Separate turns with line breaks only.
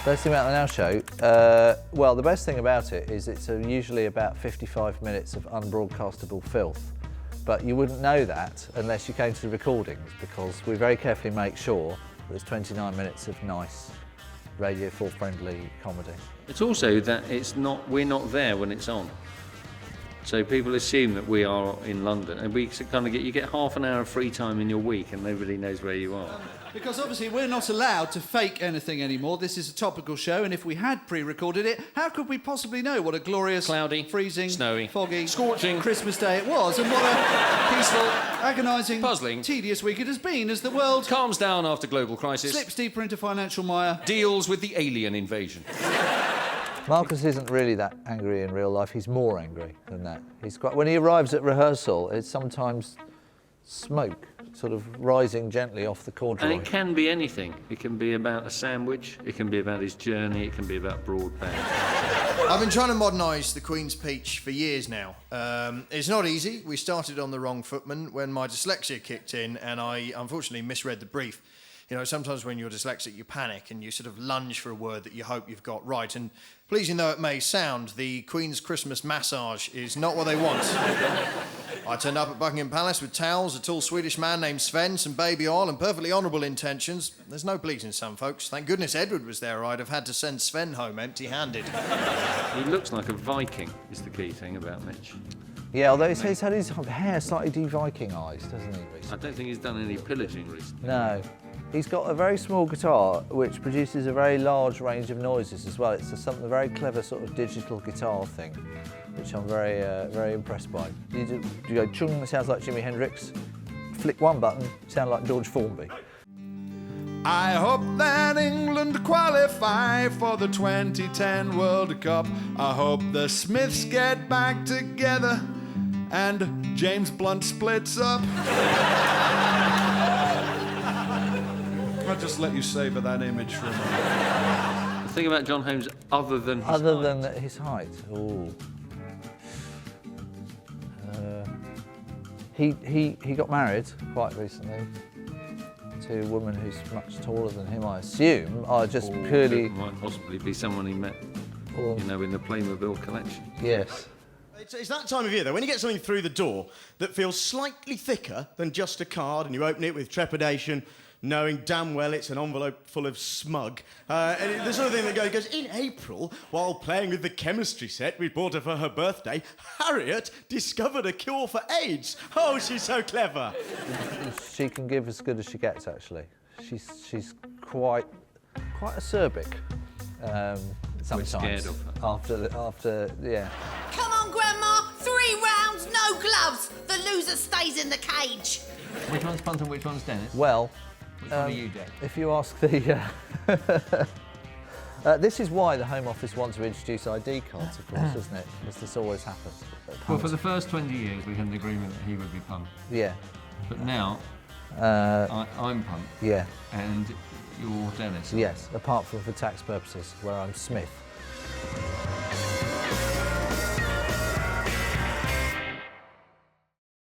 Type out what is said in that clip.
Best thing about the Now Show? Well, the best thing about it is it's usually about 55 minutes of unbroadcastable filth. But you wouldn't know that unless you came to the recordings, because we very carefully make sure there's 29 minutes of nice Radio 4 friendly comedy.
It's also that we're not there when it's on. So people assume that we are in London, and you get half an hour of free time in your week and nobody knows where you are.
Because obviously we're not allowed to fake anything anymore. This is a topical show, and if we had pre-recorded it, how could we possibly know what a glorious,
cloudy,
freezing,
snowy,
foggy,
scorching
Christmas day it was, and what a peaceful, agonising,
puzzling,
tedious week it has been as the world
calms down after global crisis,
slips deeper into financial mire,
deals with the alien invasion.
Marcus isn't really that angry in real life. He's more angry than that. When he arrives at rehearsal, it's sometimes smoke sort of rising gently off the corduroy.
And it can be anything. It can be about a sandwich, it can be about his journey, it can be about broadband.
I've been trying to modernise the Queen's Peach for years now. It's not easy. We started on the wrong footman when my dyslexia kicked in and I unfortunately misread the brief. You know, sometimes when you're dyslexic, you panic and you sort of lunge for a word that you hope you've got right. And pleasing though it may sound, the Queen's Christmas massage is not what they want. I turned up at Buckingham Palace with towels, a tall Swedish man named Sven, some baby oil and perfectly honourable intentions. There's no pleasing some folks. Thank goodness Edward was there or I'd have had to send Sven home empty-handed.
He looks like a Viking, is the key thing about Mitch.
Yeah, although he's had his hair slightly de-Viking-ised, hasn't he, recently?
I don't think he's done any pillaging recently.
No. He's got a very small guitar which produces a very large range of noises as well. It's a very clever sort of digital guitar thing, which I'm very impressed by. You go chung, it sounds like Jimi Hendrix. Flick one button, sound like George Formby.
I hope that England qualify for the 2010 World Cup. I hope the Smiths get back together and James Blunt splits up. I'll just let you savour that image for a moment.
The thing about John Holmes, other than
his height. Ooh. He got married quite recently to a woman who's much taller than him, I assume. Purely...
It might possibly be someone he met, you know, in the Playmobil collection.
Yes.
It's that time of year, though, when you get something through the door that feels slightly thicker than just a card and you open it with trepidation, knowing damn well it's an envelope full of smug. And the sort of thing that goes, in April, while playing with the chemistry set we bought her for her birthday, Harriet discovered a cure for AIDS. Oh, she's so clever.
She can give as good as she gets, actually. She's quite acerbic. Sometimes.
We're scared of her.
After, yeah.
Come on, Grandma! 3 rounds, no gloves! The loser stays in the cage!
Which one's Punt and which one's Dennis?
Well...
Which one are you, Dad?
If you ask the... this is why the Home Office wants to introduce ID cards, of course, isn't it? Because this always happens.
Well, for the first 20 years, we had an agreement that he would be Punt.
Yeah.
But now, I'm Punt.
Yeah.
And you're Dennis.
Yes, apart from for tax purposes, where I'm Smith.